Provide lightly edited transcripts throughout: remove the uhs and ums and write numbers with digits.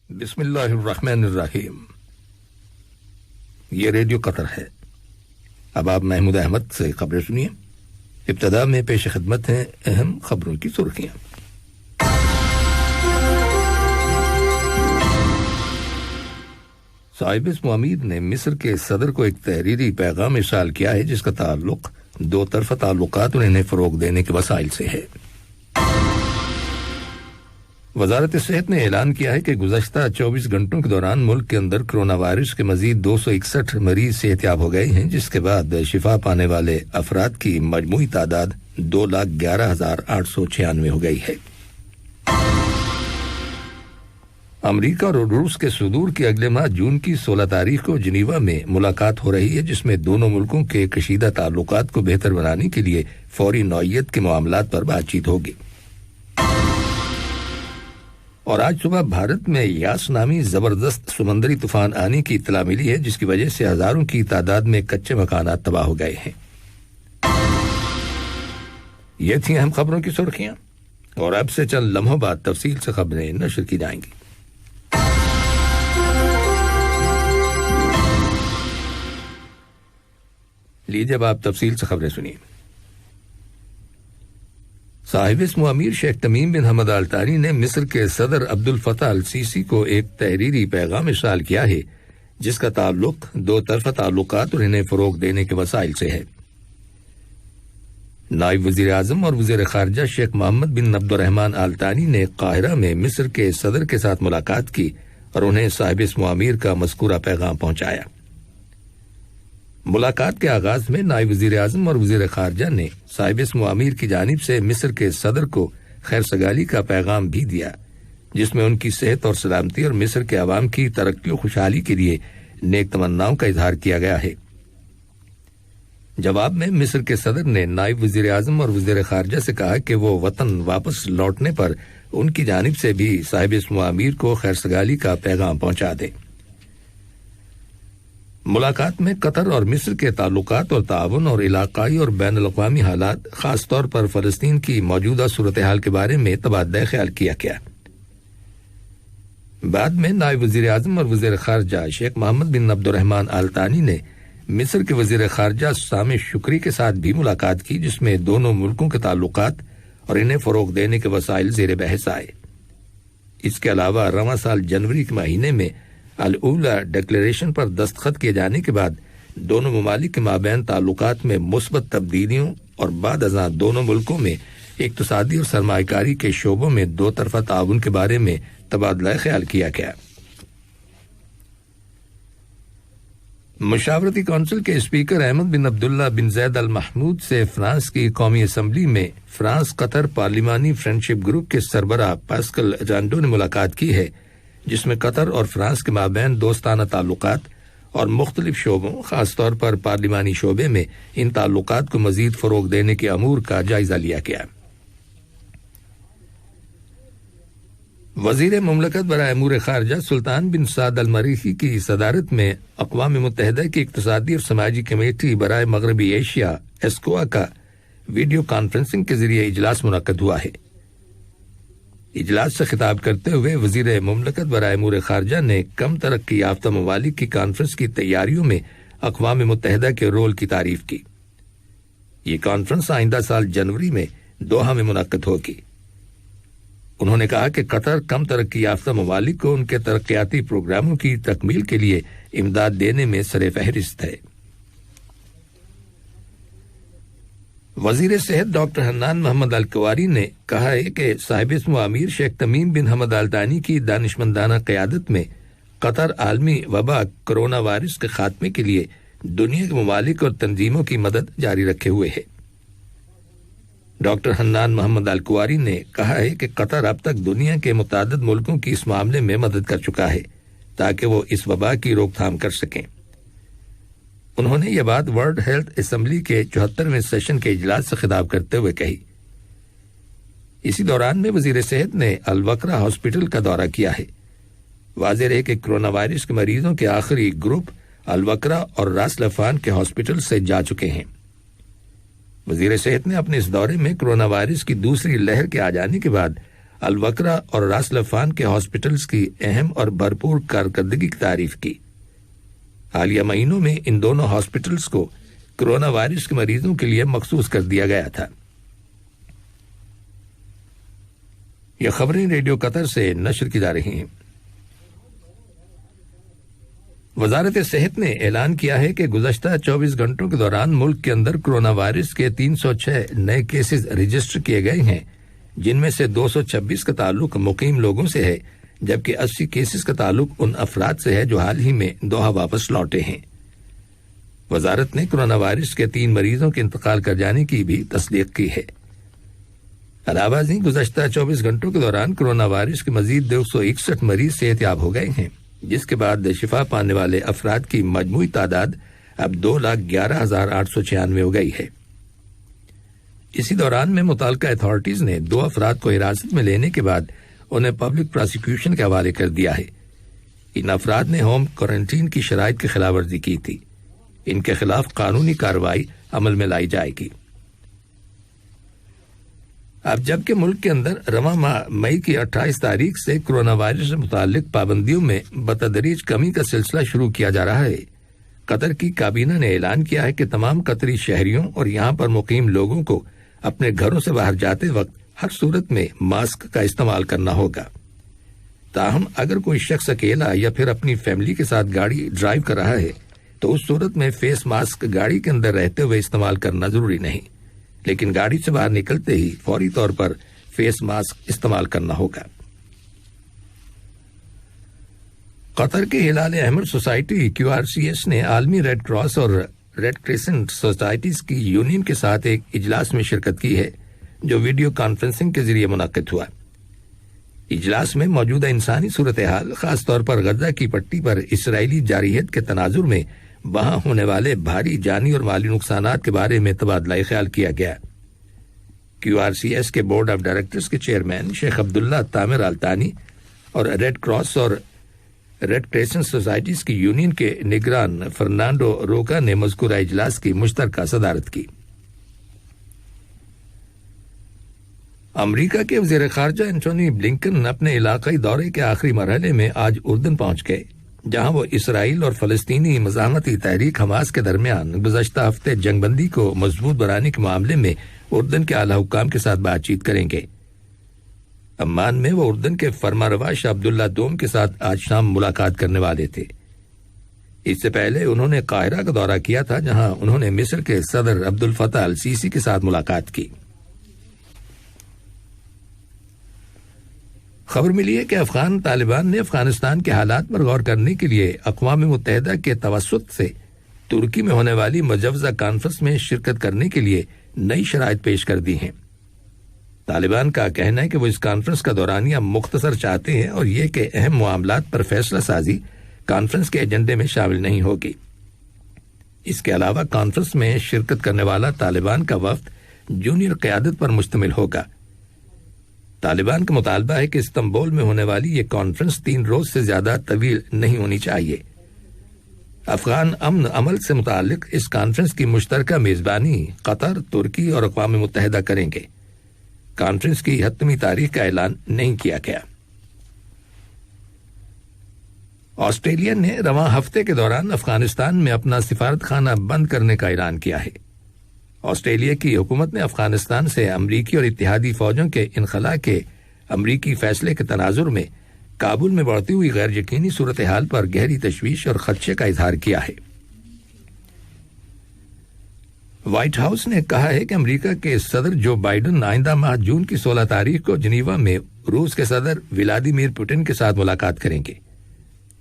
بسم اللہ الرحمن الرحیم۔ یہ ریڈیو قطر ہے۔ اب آپ محمود احمد سے خبریں سنیے۔ ابتدا میں پیش خدمت ہیں اہم خبروں کی سرخیاں۔ صاحب اسم امیر نے مصر کے صدر کو ایک تحریری پیغام ارسال کیا ہے جس کا تعلق دو طرفہ تعلقات اور انہیں فروغ دینے کے وسائل سے ہے۔ وزارت صحت نے اعلان کیا ہے کہ گزشتہ 24 گھنٹوں کے دوران ملک کے اندر کرونا وائرس کے مزید 261 مریض صحتیاب ہو گئے ہیں، جس کے بعد شفا پانے والے افراد کی مجموعی تعداد 2,11,896 ہو گئی ہے۔ امریکہ اور روس کے صدور کی اگلے ماہ جون کی 16 تاریخ کو جنیوا میں ملاقات ہو رہی ہے، جس میں دونوں ملکوں کے کشیدہ تعلقات کو بہتر بنانے کے لیے فوری نوعیت کے معاملات پر بات چیت ہوگی۔ اور آج صبح بھارت میں یاس نامی زبردست سمندری طوفان آنے کی اطلاع ملی ہے، جس کی وجہ سے ہزاروں کی تعداد میں کچے مکانات تباہ ہو گئے ہیں۔ یہ تھیں اہم خبروں کی سرخیاں، اور اب سے چند لمحوں بعد تفصیل سے خبریں نشر کی جائیں گی۔ لیجیے اب آپ تفصیل سے خبریں سنیے۔ صاحب اسم امیر شیخ تمیم بن حمد آل ثانی نے مصر کے صدر عبد الفتاح السیسی کو ایک تحریری پیغام ارسال کیا ہے جس کا تعلق دو طرفہ تعلقات اور انہیں فروغ دینے کے وسائل سے ہے۔ نائب وزیر اعظم اور وزیر خارجہ شیخ محمد بن عبد الرحمن آل ثانی نے قاہرہ میں مصر کے صدر کے ساتھ ملاقات کی اور انہیں صاحب اسم امیر کا مذکورہ پیغام پہنچایا۔ ملاقات کے آغاز میں نائب وزیر اعظم اور وزیر خارجہ نے صاحب اسم امیر کی جانب سے مصر کے صدر کو خیر سگالی کا پیغام بھی دیا، جس میں ان کی صحت اور سلامتی اور مصر کے عوام کی ترقی و خوشحالی کے لیے نیک تمناؤں کا اظہار کیا گیا ہے۔ جواب میں مصر کے صدر نے نائب وزیر اعظم اور وزیر خارجہ سے کہا کہ وہ وطن واپس لوٹنے پر ان کی جانب سے بھی صاحب اسم امیر کو خیر سگالی کا پیغام پہنچا دیں۔ ملاقات میں قطر اور مصر کے تعلقات اور تعاون اور علاقائی اور بین الاقوامی حالات، خاص طور پر فلسطین کی موجودہ صورتحال کے بارے میں تبادلہ خیال کیا گیا۔ بعد میں نائب وزیر اعظم اور وزیر خارجہ شیخ محمد بن عبد الرحمن آل ثانی نے مصر کے وزیر خارجہ سامح شکری کے ساتھ بھی ملاقات کی، جس میں دونوں ملکوں کے تعلقات اور انہیں فروغ دینے کے وسائل زیر بحث آئے۔ اس کے علاوہ رواں سال جنوری کے مہینے میں الاولی ڈکلیریشن پر دستخط کیے جانے کے بعد دونوں ممالک کے مابین تعلقات میں مثبت تبدیلیوں اور بعد ازاں دونوں ملکوں میں اقتصادی اور سرمایہ کاری کے شعبوں میں دو طرفہ تعاون کے بارے میں تبادلہ خیال کیا گیا۔ مشاورتی کونسل کے اسپیکر احمد بن عبداللہ بن زید المحمود سے فرانس کی قومی اسمبلی میں فرانس قطر پارلیمانی فرینڈشپ گروپ کے سربراہ پاسکل جانڈو نے ملاقات کی ہے، جس میں قطر اور فرانس کے مابین دوستانہ تعلقات اور مختلف شعبوں، خاص طور پر پارلیمانی شعبے میں ان تعلقات کو مزید فروغ دینے کے امور کا جائزہ لیا گیا۔ وزیر مملکت برائے امور خارجہ سلطان بن سعد المریخی کی صدارت میں اقوام متحدہ کی اقتصادی اور سماجی کمیٹی برائے مغربی ایشیا ایسکوا کا ویڈیو کانفرنسنگ کے ذریعے اجلاس منعقد ہوا ہے۔ اجلاس سے خطاب کرتے ہوئے وزیر مملکت برائے امور خارجہ نے کم ترقی یافتہ ممالک کی کانفرنس کی تیاریوں میں اقوام متحدہ کے رول کی تعریف کی۔ یہ کانفرنس آئندہ سال جنوری میں دوحہ میں منعقد ہوگی۔ انہوں نے کہا کہ قطر کم ترقی یافتہ ممالک کو ان کے ترقیاتی پروگراموں کی تکمیل کے لیے امداد دینے میں سر فہرست ہے۔ وزیر صحت ڈاکٹر حنان محمد الکواری نے کہا ہے کہ صاحب اسم امیر شیخ تمیم بن حمد آل ثانی کی دانشمندانہ قیادت میں قطر عالمی وبا کرونا وائرس کے خاتمے کے لیے دنیا کے ممالک اور تنظیموں کی مدد جاری رکھے ہوئے ہے۔ ڈاکٹر حنان محمد الکواری نے کہا ہے کہ قطر اب تک دنیا کے متعدد ملکوں کی اس معاملے میں مدد کر چکا ہے تاکہ وہ اس وبا کی روک تھام کر سکیں۔ انہوں نے یہ بات ورلڈ ہیلتھ اسمبلی کے 74ویں سیشن کے اجلاس سے خطاب کرتے ہوئے کہی۔ اسی دوران میں وزیر صحت نے الوقرہ ہاسپٹل کا دورہ کیا ہے۔ واضح ہے کہ کرونا وائرس کے مریضوں کے آخری گروپ الوقرہ اور راس لفان کے ہاسپٹل سے جا چکے ہیں۔ وزیر صحت نے اپنے اس دورے میں کرونا وائرس کی دوسری لہر کے آ جانے کے بعد الوکرا اور راس لفان کے ہاسپٹلز کی اہم اور بھرپور کارکردگی کی تعریف کی۔ حالیہ مہینوں میں ان دونوں ہاسپٹلز کو کورونا وائرس کے مریضوں کے لیے مخصوص کر دیا گیا تھا۔ یہ خبریں ریڈیو قطر سے نشر کی جا رہی ہیں۔ وزارت صحت نے اعلان کیا ہے کہ گزشتہ 24 گھنٹوں کے دوران ملک کے اندر کورونا وائرس کے 306 نئے کیسز رجسٹر کیے گئے ہیں، جن میں سے 226 کا تعلق مقیم لوگوں سے ہے، جبکہ 80 کیسز کا تعلق ان افراد سے ہے جو حال ہی میں دوحہ واپس لوٹے ہیں۔ وزارت نے کورونا وائرس کے 3 مریضوں کے انتقال کر جانے کی بھی تصدیق کی ہے۔ علاوہ ازیں گزشتہ 24 گھنٹوں کے دوران کورونا وائرس کے مزید 261 مریض صحت یاب ہو گئے ہیں، جس کے بعد شفا پانے والے افراد کی مجموعی تعداد اب 2,11,896 ہو گئی ہے۔ اسی دوران میں متعلقہ اتھارٹیز نے 2 افراد کو حراست میں لینے کے بعد انہیں پبلک پراسیکیوشن کے حوالے کر دیا ہے۔ ان افراد نے ہوم کوارنٹین کی شرائط کی خلاف ورزی کی تھی۔ ان کے خلاف قانونی کارروائی عمل میں لائی جائے گی۔ اب جبکہ ملک کے اندر رواں ماہ مئی کی 28 تاریخ سے کورونا وائرس سے متعلق پابندیوں میں بتدریج کمی کا سلسلہ شروع کیا جا رہا ہے، قطر کی کابینہ نے اعلان کیا ہے کہ تمام قطری شہریوں اور یہاں پر مقیم لوگوں کو اپنے گھروں سے باہر جاتے وقت ہر صورت میں ماسک کا استعمال کرنا ہوگا۔ تاہم اگر کوئی شخص اکیلا یا پھر اپنی فیملی کے ساتھ گاڑی ڈرائیو کر رہا ہے تو اس صورت میں فیس ماسک گاڑی کے اندر رہتے ہوئے استعمال کرنا ضروری نہیں، لیکن گاڑی سے باہر نکلتے ہی فوری طور پر فیس ماسک استعمال کرنا ہوگا۔ قطر کے ہلال احمر سوسائٹی QRCS نے عالمی ریڈ کراس اور ریڈ کریسنٹ سوسائٹیز کی یونین کے ساتھ ایک اجلاس میں شرکت کی ہے، جو ویڈیو کانفرنسنگ کے ذریعے منعقد ہوا۔ اجلاس میں موجودہ انسانی صورتحال، خاص طور پر غزہ کی پٹی پر اسرائیلی جارحیت کے تناظر میں وہاں ہونے والے بھاری جانی اور مالی نقصانات کے بارے میں تبادلہ خیال کیا گیا۔ QRCS کے بورڈ آف ڈائریکٹرز کے چیئرمین شیخ عبداللہ تامر التانی اور ریڈ کراس اور ریڈ کریسنٹ سوسائٹیز کی یونین کے نگران فرنانڈو روکا نے مذکورہ اجلاس کی مشترکہ صدارت کی۔ امریکہ کے وزیر خارجہ اینٹونی بلنکن اپنے علاقائی دورے کے آخری مرحلے میں آج اردن پہنچ گئے، جہاں وہ اسرائیل اور فلسطینی مزاحمتی تحریک حماس کے درمیان گزشتہ ہفتے جنگ بندی کو مضبوط بنانے کے معاملے میں اردن کے اعلیٰ حکام کے ساتھ بات چیت کریں گے۔ عمان میں وہ اردن کے فرمانروا شاہ عبداللہ دوم کے ساتھ آج شام ملاقات کرنے والے تھے۔ اس سے پہلے انہوں نے قاہرہ کا دورہ کیا تھا، جہاں انہوں نے مصر کے صدر عبد الفتاح السیسی کے ساتھ ملاقات کی۔ خبر ملی ہے کہ افغان طالبان نے افغانستان کے حالات پر غور کرنے کے لیے اقوام متحدہ کے توسط سے ترکی میں ہونے والی مجوزہ کانفرنس میں شرکت کرنے کے لیے نئی شرائط پیش کر دی ہیں۔ طالبان کا کہنا ہے کہ وہ اس کانفرنس کا دورانیہ مختصر چاہتے ہیں اور یہ کہ اہم معاملات پر فیصلہ سازی کانفرنس کے ایجنڈے میں شامل نہیں ہوگی۔ اس کے علاوہ کانفرنس میں شرکت کرنے والا طالبان کا وفد جونیئر قیادت پر مشتمل ہوگا۔ طالبان کا مطالبہ ہے کہ استنبول میں ہونے والی یہ کانفرنس 3 روز سے زیادہ طویل نہیں ہونی چاہیے۔ افغان امن عمل سے متعلق اس کانفرنس کی مشترکہ میزبانی قطر، ترکی اور اقوام متحدہ کریں گے۔ کانفرنس کی حتمی تاریخ کا اعلان نہیں کیا گیا۔ آسٹریلیا نے رواں ہفتے کے دوران افغانستان میں اپنا سفارت خانہ بند کرنے کا اعلان کیا ہے۔ آسٹریلیا کی حکومت نے افغانستان سے امریکی اور اتحادی فوجوں کے انخلاء کے امریکی فیصلے کے تناظر میں کابل میں بڑھتی ہوئی غیر یقینی صورتحال پر گہری تشویش اور خدشے کا اظہار کیا ہے۔ وائٹ ہاؤس نے کہا ہے کہ امریکہ کے صدر جو بائیڈن آئندہ ماہ جون کی 16 تاریخ کو جنیوا میں روس کے صدر ولادیمیر پوٹن کے ساتھ ملاقات کریں گے۔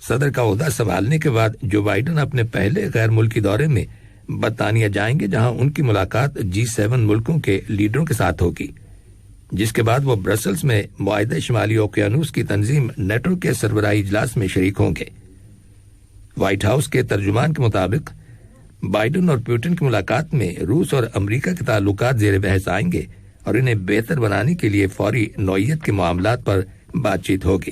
صدر کا عہدہ سنبھالنے کے بعد جو بائیڈن اپنے پہلے غیر ملکی دورے میں برطانیہ جائیں گے، جہاں ان کی ملاقات G7 ملکوں کے لیڈروں کے ساتھ ہوگی، جس کے بعد وہ برسلز میں معاہدہ شمالی اوقیانوس کی تنظیم نیٹو کے سربراہی اجلاس میں شریک ہوں گے۔ وائٹ ہاؤس کے ترجمان کے مطابق بائیڈن اور پیوٹن کی ملاقات میں روس اور امریکہ کے تعلقات زیر بحث آئیں گے اور انہیں بہتر بنانے کے لیے فوری نوعیت کے معاملات پر بات چیت ہوگی۔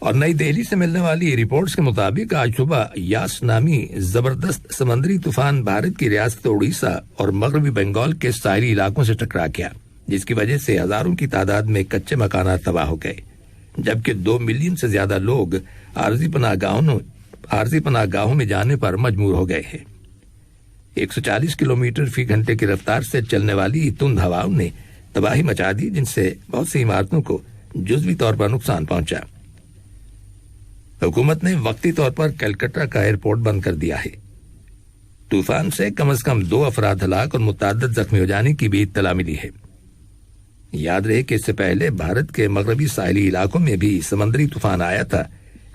اور نئی دہلی سے ملنے والی رپورٹس کے مطابق آج صبح یاس نامی زبردست سمندری طوفان بھارت کی ریاست اڑیسہ اور مغربی بنگال کے ساحلی علاقوں سے ٹکرا گیا۔ جس کی وجہ سے ہزاروں کی تعداد میں کچے مکانات تباہ ہو گئے، جبکہ 2 ملین سے زیادہ لوگ عارضی پناہ گاہوں میں جانے پر مجبور ہو گئے ہیں۔ 140 کلومیٹر فی گھنٹے کی رفتار سے چلنے والی تند ہواؤں نے تباہی مچا دی، جن سے بہت سی عمارتوں کو جزوی طور پر نقصان پہنچا۔ حکومت نے وقتی طور پر کلکتہ کا ایئرپورٹ بند کر دیا ہے۔ طوفان سے کم از کم 2 افراد ہلاک اور متعدد زخمی ہو جانے کی بھی اطلاع ملی ہے۔ یاد رہے کہ اس سے پہلے بھارت کے مغربی ساحلی علاقوں میں بھی سمندری طوفان آیا تھا،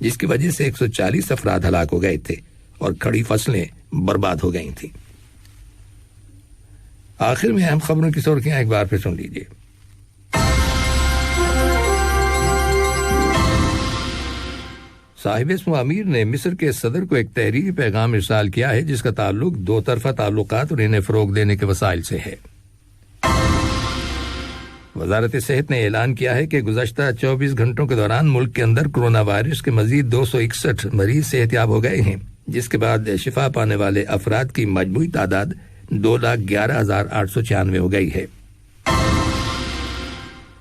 جس کی وجہ سے 140 افراد ہلاک ہو گئے تھے اور کھڑی فصلیں برباد ہو گئی تھیں۔ آخر میں اہم خبروں کی سرخیاں ایک بار پھر سن لیجیے۔ صاحب اسم امیر نے مصر کے صدر کو ایک تحریری پیغام ارسال کیا ہے، جس کا تعلق 2 طرفہ تعلقات اور انہیں فروغ دینے کے وسائل سے ہے۔ وزارت صحت نے اعلان کیا ہے کہ گزشتہ 24 گھنٹوں کے دوران ملک کے اندر کورونا وائرس کے مزید 261 مریض صحت یاب ہو گئے ہیں، جس کے بعد شفا پانے والے افراد کی مجموعی تعداد 2,11,896 ہو گئی ہے۔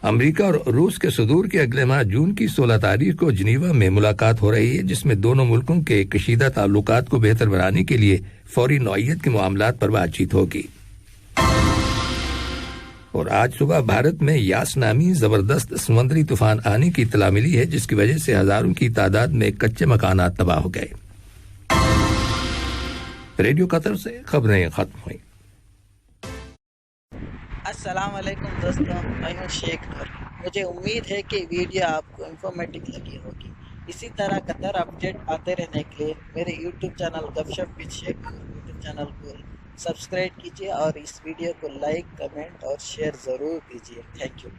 امریکہ اور روس کے صدور کے اگلے ماہ جون کی 16 تاریخ کو جنیوا میں ملاقات ہو رہی ہے، جس میں دونوں ملکوں کے کشیدہ تعلقات کو بہتر بنانے کے لیے فوری نوعیت کے معاملات پر بات چیت ہوگی۔ اور آج صبح بھارت میں یاس نامی زبردست سمندری طوفان آنے کی اطلاع ملی ہے، جس کی وجہ سے ہزاروں کی تعداد میں کچے مکانات تباہ ہو گئے۔ ریڈیو قطر سے خبریں ختم ہوئیں۔ السلام علیکم دوستوں، میں ہوں شیخ نور۔ مجھے امید ہے کہ ویڈیو آپ کو انفارمیٹو لگی ہوگی۔ اسی طرح قطر اپڈیٹ آتے رہنے کے لیے میرے یوٹیوب چینل گپ ship with Sheikh Noor YouTube channel کو سبسکرائب کیجیے اور اس ویڈیو کو لائک، کمنٹ اور شیئر ضرور کیجیے۔ Thank you.